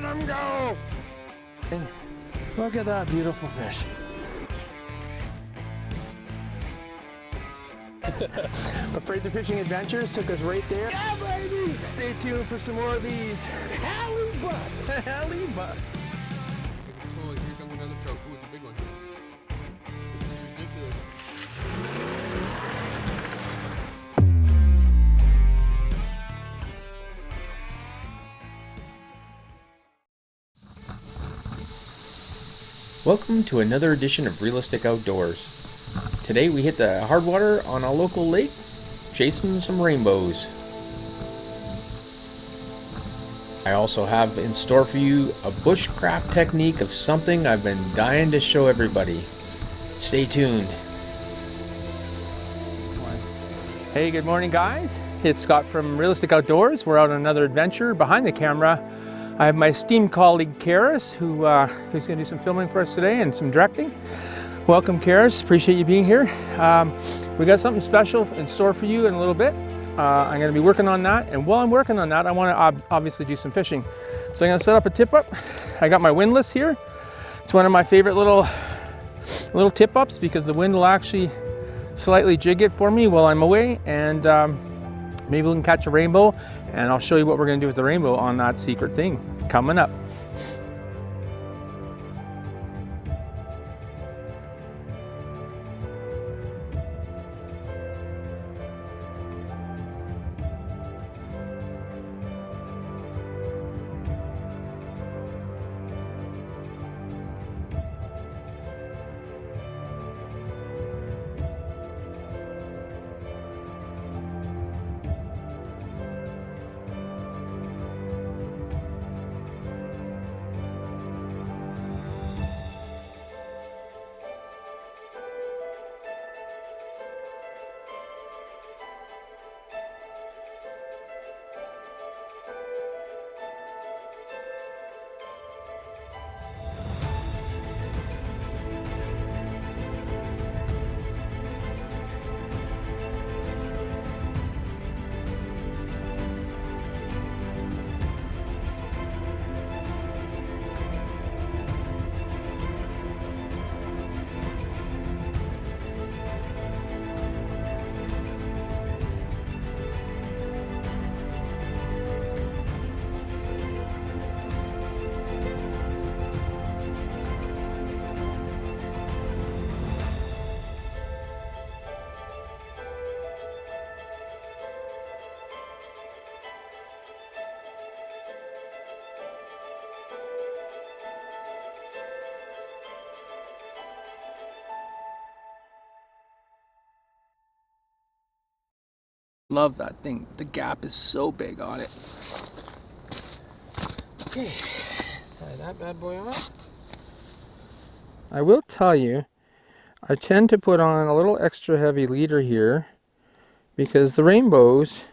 him go! Look at that beautiful fish. But Fraser Fishing Adventures took us right there. Yeah, baby! Stay tuned for some more of these. Halibut! Halibut. Oh, here comes another trout. Ooh, it's a big one. This is ridiculous. Welcome to another edition of Realistic Outdoors. Today we hit the hard water on a local lake, chasing some rainbows. I also have in store for you a bushcraft technique of something I've been dying to show everybody. Stay tuned. Hey, good morning, guys. It's Scott from Realistic Outdoors. We're out on another adventure. Behind the camera, I have my esteemed colleague, Karis, who's going to do some filming for us today and some directing. Welcome, Karis. Appreciate you being here. We got something special in store for you in a little bit. I'm going to be working on that, and while I'm working on that, I want to obviously do some fishing. So I'm going to set up a tip-up. I got my windlass here. It's one of my favorite little tip-ups because the wind will actually slightly jig it for me while I'm away, and maybe we can catch a rainbow, and I'll show you what we're going to do with the rainbow on that secret thing coming up. Love that thing. The gap is so big on it. Okay, let's tie that bad boy off. I will tell you, I tend to put on a little extra heavy leader here because the rainbows,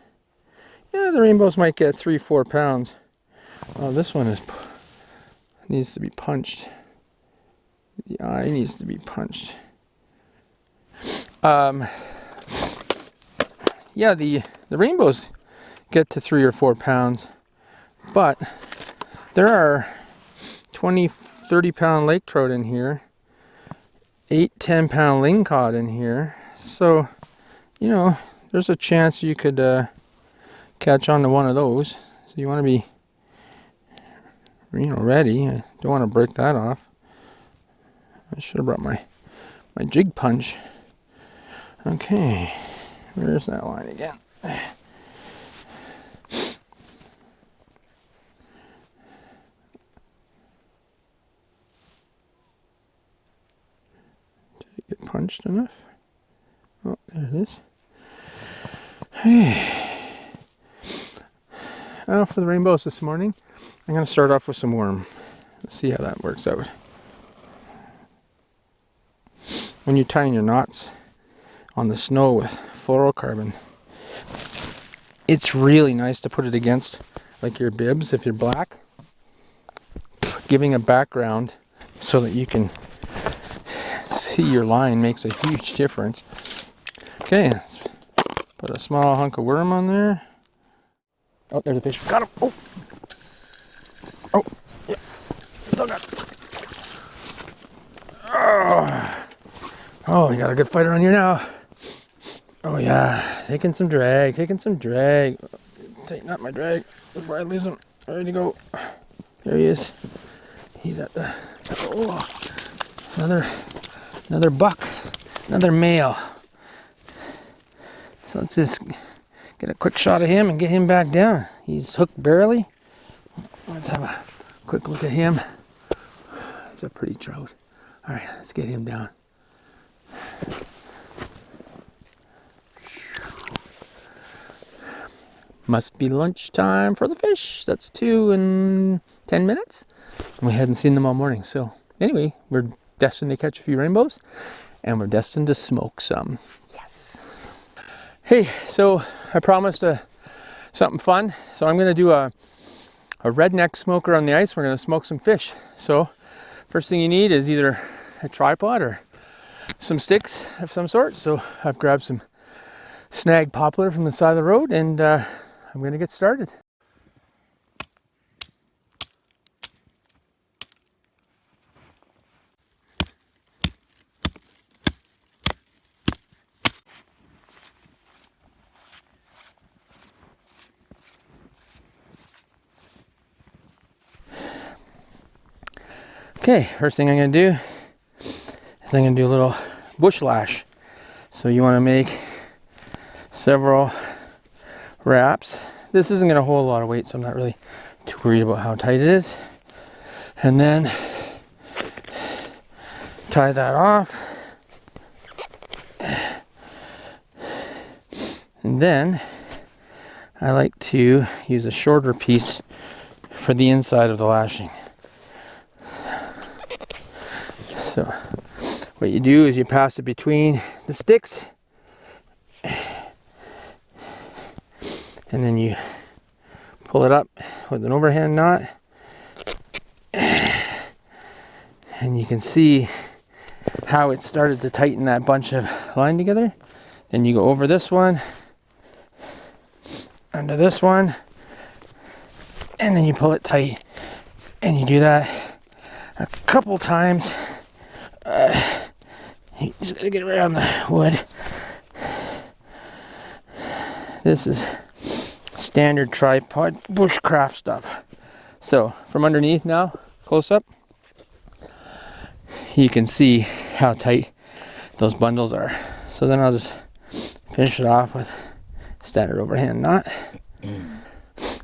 the rainbows might get 3-4 pounds. Oh, this one needs to be punched. The eye needs to be punched. Yeah, the rainbows get to 3 or 4 pounds, but there are 20-30 pound lake trout in here, 8-10 pound lingcod in here, so there's a chance you could catch on to one of those. So you want to be ready. I don't want to break that off. I should have brought my jig punch. Okay. Where's that line again? Did it get punched enough? Oh, there it is. Okay. For the rainbows this morning, I'm going to start off with some worm. Let's see how that works out. When you're tying your knots on the snow with fluorocarbon, it's really nice to put it against like your bibs if you're black, giving a background so that you can see your line makes a huge difference. Okay, let's put a small hunk of worm on there. Oh, there's a fish. Got him. Oh, Oh, you got a good fighter on here now. Oh yeah, taking some drag. Tighten up my drag before I lose him. Ready to go. There he is. He's at the, oh, another buck, another male. So let's just get a quick shot of him and get him back down. He's hooked barely. Let's have a quick look at him. He's a pretty trout. All right, let's get him down. Must be lunchtime for the fish. That's 2 and 10 minutes. And we hadn't seen them all morning. So anyway, we're destined to catch a few rainbows and we're destined to smoke some. Yes. Hey, so I promised something fun. So I'm gonna do a redneck smoker on the ice. We're gonna smoke some fish. So first thing you need is either a tripod or some sticks of some sort. So I've grabbed some snag poplar from the side of the road and I'm gonna get started. Okay, first thing I'm gonna do is I'm gonna do a little bush lash. So you wanna make several wraps. This isn't going to hold a lot of weight, so I'm not really too worried about how tight it is. And then tie that off. And then I like to use a shorter piece for the inside of the lashing. So what you do is you pass it between the sticks. And then you pull it up with an overhand knot. And you can see how it started to tighten that bunch of line together. Then you go over this one, under this one, and then you pull it tight. And you do that a couple times. You just gotta get it right on the wood. This is standard tripod bushcraft stuff. So from underneath now, close up, you can see how tight those bundles are. So then I'll just finish it off with standard overhand knot.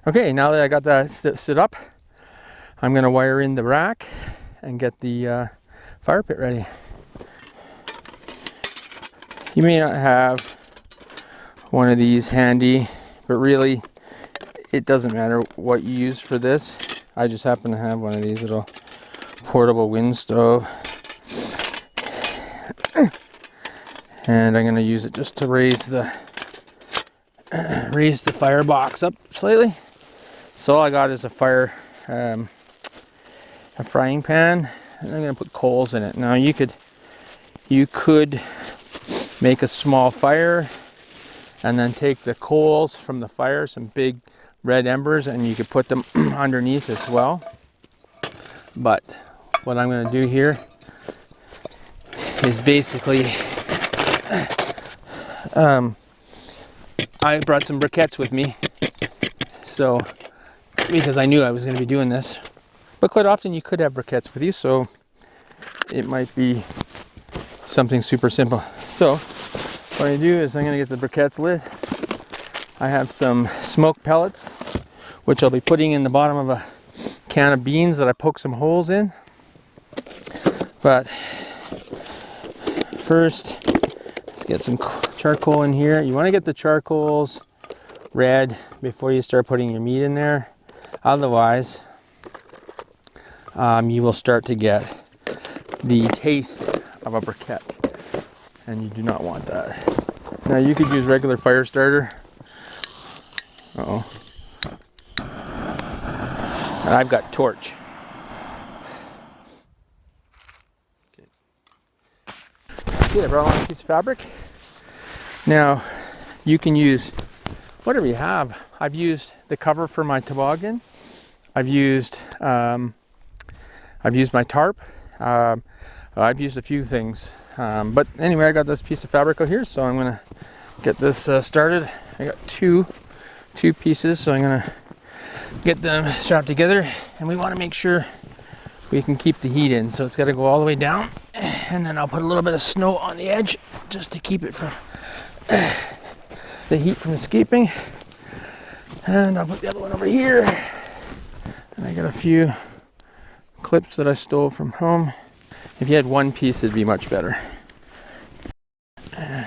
Okay, now that I got that stood up, I'm gonna wire in the rack and get the fire pit ready. You may not have one of these handy, but really it doesn't matter what you use for this. I just happen to have one of these little portable wind stove, and I'm going to use it just to raise the firebox up slightly. So all I got is a frying pan, and I'm going to put coals in it. Now you could make a small fire and then take the coals from the fire, some big red embers, and you could put them underneath as well. But what I'm going to do here is basically I brought some briquettes with me, so because I knew I was going to be doing this. But quite often you could have briquettes with you, so it might be something super simple. So what I do is I'm going to get the briquettes lit. I have some smoke pellets, which I'll be putting in the bottom of a can of beans that I poked some holes in. But first, let's get some charcoal in here. You want to get the charcoals red before you start putting your meat in there. Otherwise, you will start to get the taste of a briquette, and you do not want that. Now you could use regular fire starter. Uh-oh. And I've got torch. Okay, I brought along a piece of fabric. Now you can use whatever you have. I've used the cover for my toboggan. I've used my tarp. I've used a few things. But anyway, I got this piece of fabric out here, so I'm gonna get this started. I got two pieces, so I'm gonna get them strapped together, and we want to make sure we can keep the heat in, so it's got to go all the way down, and then I'll put a little bit of snow on the edge just to keep it from the heat from escaping, and I'll put the other one over here, and I got a few clips that I stole from home. If you had one piece, it'd be much better. And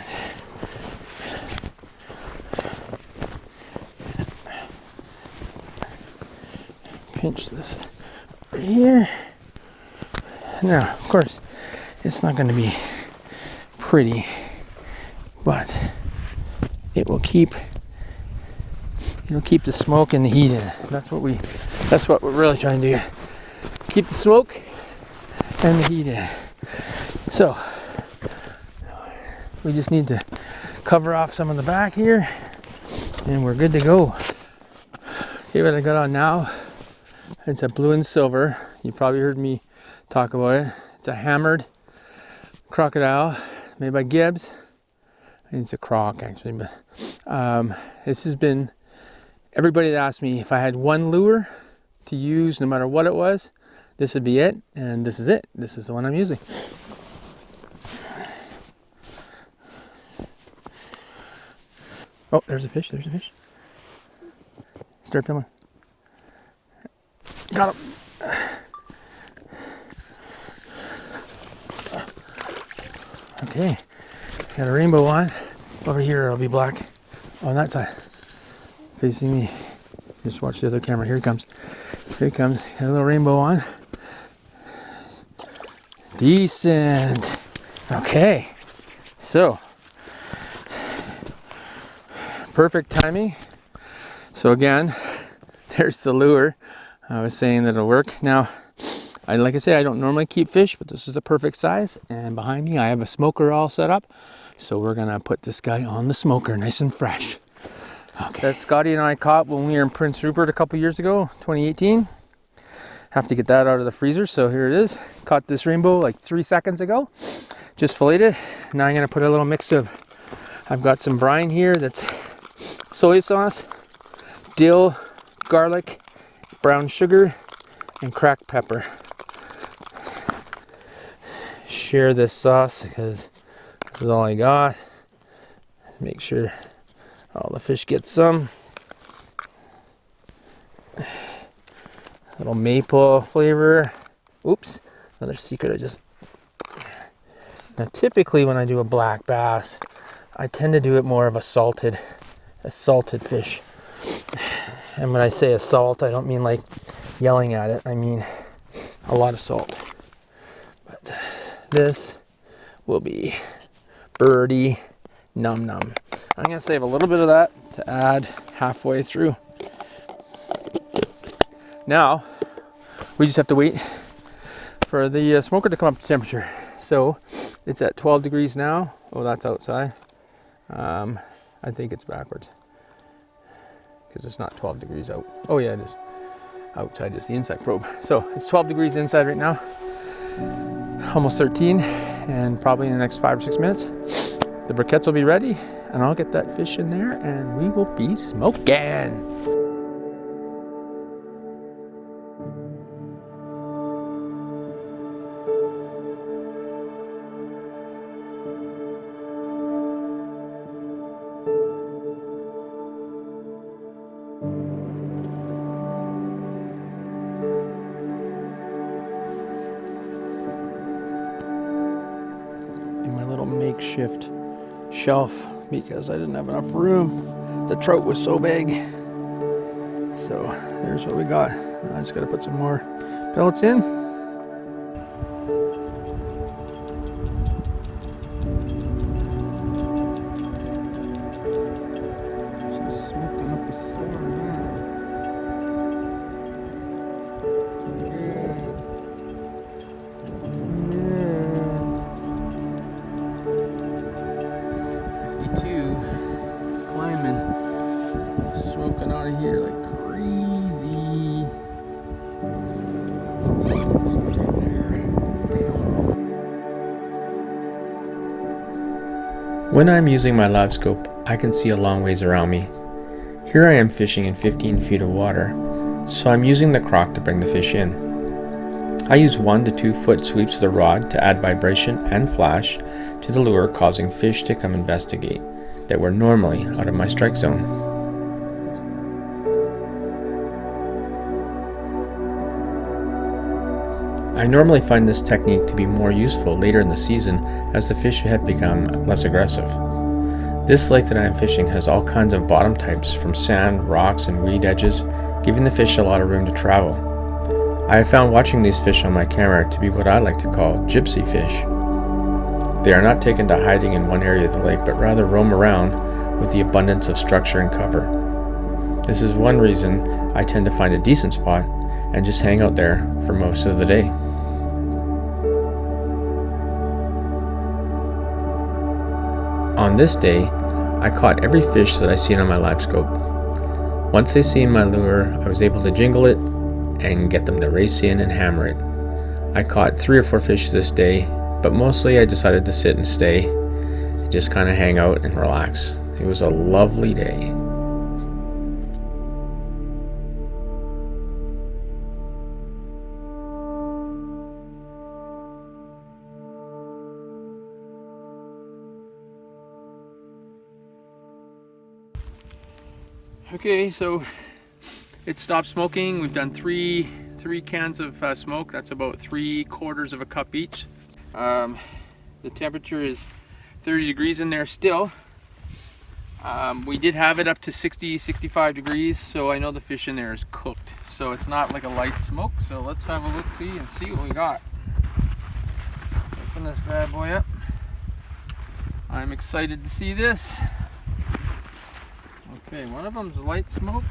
pinch this over here. Now, of course, it's not going to be pretty, but it'll keep the smoke and the heat in. That's what we're really trying to do. Keep the smoke and the heat in. So we just need to cover off some of the back here, and we're good to go. Okay, what I got on now, it's a blue and silver. You probably heard me talk about it. It's a hammered crocodile made by Gibbs. I think it's a croc actually, but this has been, everybody that asked me if I had one lure to use no matter what it was, this would be it, and this is it. This is the one I'm using. Oh, there's a fish, Start filming. Got him. Okay, got a rainbow on. Over here it'll be black on that side. Facing me. Just watch the other camera. Here he comes. Here he comes. Got a little rainbow on. Decent. Okay. So, perfect timing. So again, there's the lure. I was saying that it'll work. Now, like I say, I don't normally keep fish, but this is the perfect size. And behind me, I have a smoker all set up. So we're gonna put this guy on the smoker, nice and fresh. Okay. That Scotty and I caught when we were in Prince Rupert a couple years ago, 2018. Have to get that out of the freezer, so here it is. Caught this rainbow like 3 seconds ago. Just filleted. Now I'm gonna put a little mix of, I've got some brine here that's soy sauce, dill, garlic, brown sugar, and cracked pepper. Share this sauce because this is all I got. Make sure all the fish get some. Little maple flavor. Oops, another secret Now typically when I do a black bass, I tend to do it more of a salted fish. And when I say a salt, I don't mean like yelling at it. I mean a lot of salt. But this will be birdie num num. I'm gonna save a little bit of that to add halfway through. Now, we just have to wait for the smoker to come up to temperature. So it's at 12 degrees now. Oh, that's outside. I think it's backwards because it's not 12 degrees out. Oh yeah, it is. Outside is the inside probe. So it's 12 degrees inside right now. Almost 13, and probably in the next 5 or 6 minutes, the briquettes will be ready, and I'll get that fish in there, and we will be smoking. Makeshift shelf because I didn't have enough room. The trout was so big. So there's what we got. I just got to put some more pellets in. She's smoking up a storm now. Smoking out of here like crazy. Right there. When I'm using my live scope, I can see a long ways around me. Here I am fishing in 15 feet of water, so I'm using the crock to bring the fish in. I use 1 to 2 foot sweeps of the rod to add vibration and flash to the lure, causing fish to come investigate that were normally out of my strike zone. I normally find this technique to be more useful later in the season as the fish have become less aggressive. This lake that I am fishing has all kinds of bottom types from sand, rocks, and weed edges, giving the fish a lot of room to travel. I have found watching these fish on my camera to be what I like to call gypsy fish. They are not taken to hiding in one area of the lake, but rather roam around with the abundance of structure and cover. This is one reason I tend to find a decent spot and just hang out there for most of the day. On this day, I caught every fish that I seen on my live scope. Once they seen my lure, I was able to jingle it and get them to race in and hammer it. I caught 3 or 4 fish this day, but mostly I decided to sit and stay, and just kind of hang out and relax. It was a lovely day. Okay, so it stopped smoking. We've done three cans of smoke. That's about 3/4 of a cup each. The temperature is 30 degrees in there still. We did have it up to 65 degrees, so I know the fish in there is cooked. So it's not like a light smoke. So let's have a look-see and see what we got. Open this bad boy up. I'm excited to see this. Okay, one of them's light smoke,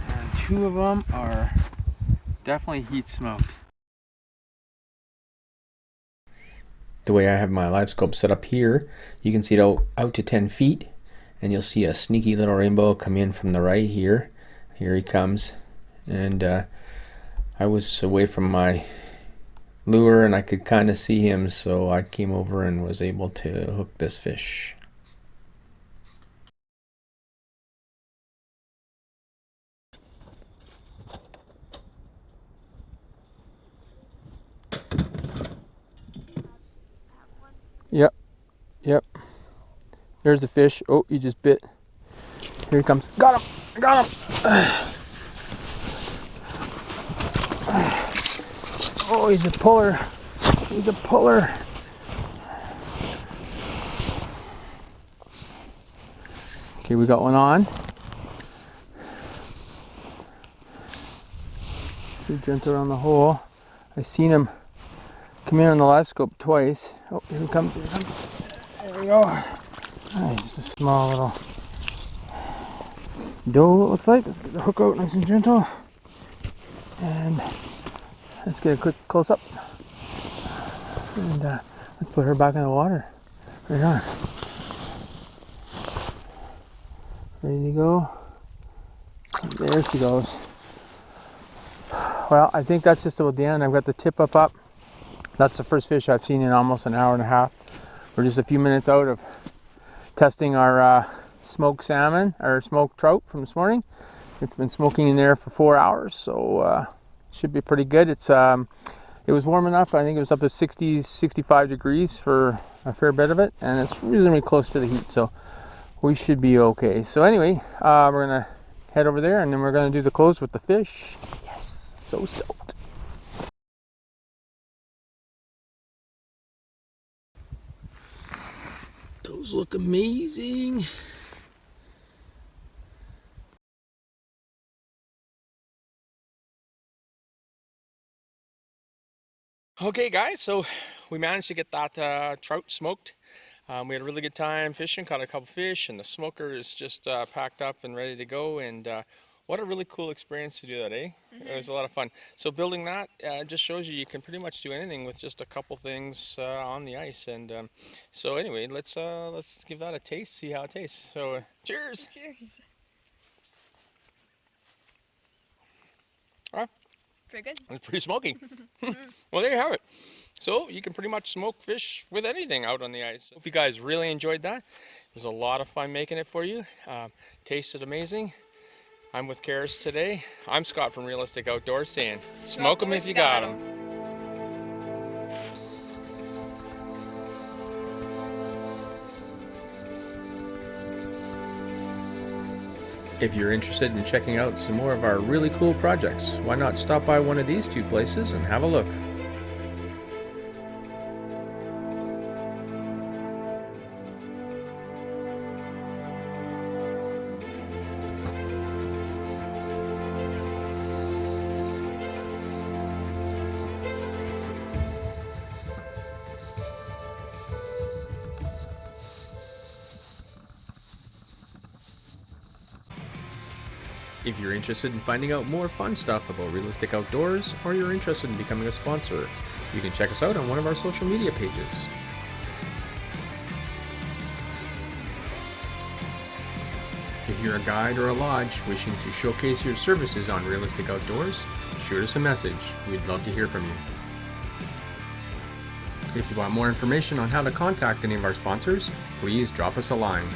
and 2 of them are definitely heat smoked. The way I have my live scope set up here, you can see it out to 10 feet, and you'll see a sneaky little rainbow come in from the right here. Here he comes, and I was away from my lure and I could kind of see him, so I came over and was able to hook this fish. Yep. There's the fish. Oh, he just bit. Here he comes. Got him! Got him! Oh, he's a puller. He's a puller. Okay, we got one on. Be gentle on the hole. I seen him come in on the live scope twice. Oh, here he comes. Here he comes. There we go. Ah, just a small little doe, it looks like. Let's get the hook out nice and gentle. And let's get a quick close up. And let's put her back in the water. Right on. Ready to go. There she goes. Well, I think that's just about the end. I've got the tip up. That's the first fish I've seen in almost an hour and a half. We're just a few minutes out of testing our smoked salmon, or smoked trout from this morning. It's been smoking in there for 4 hours, so should be pretty good. It was warm enough. I think it was up to 65 degrees for a fair bit of it, and it's reasonably close to the heat, so we should be okay. So anyway, we're gonna head over there, and then we're gonna do the close with the fish. Yes, so stoked. Those look amazing. Okay guys, so we managed to get that trout smoked. We had a really good time fishing, caught a couple fish, and the smoker is just packed up and ready to go. And what a really cool experience to do that, eh? Mm-hmm. It was a lot of fun. So building that just shows you can pretty much do anything with just a couple things on the ice. And so anyway, let's give that a taste, see how it tastes. So cheers! Cheers! All right. Pretty good. It's pretty smoky. Well, there you have it. So you can pretty much smoke fish with anything out on the ice. Hope you guys really enjoyed that. It was a lot of fun making it for you. Tasted amazing. I'm with Karis today. I'm Scott from Realistic Outdoors saying, smoke them if you got them. If you're interested in checking out some more of our really cool projects, why not stop by one of these two places and have a look. If you're interested in finding out more fun stuff about Realistic Outdoors, or you're interested in becoming a sponsor, you can check us out on one of our social media pages. If you're a guide or a lodge wishing to showcase your services on Realistic Outdoors, shoot us a message. We'd love to hear from you. If you want more information on how to contact any of our sponsors, please drop us a line.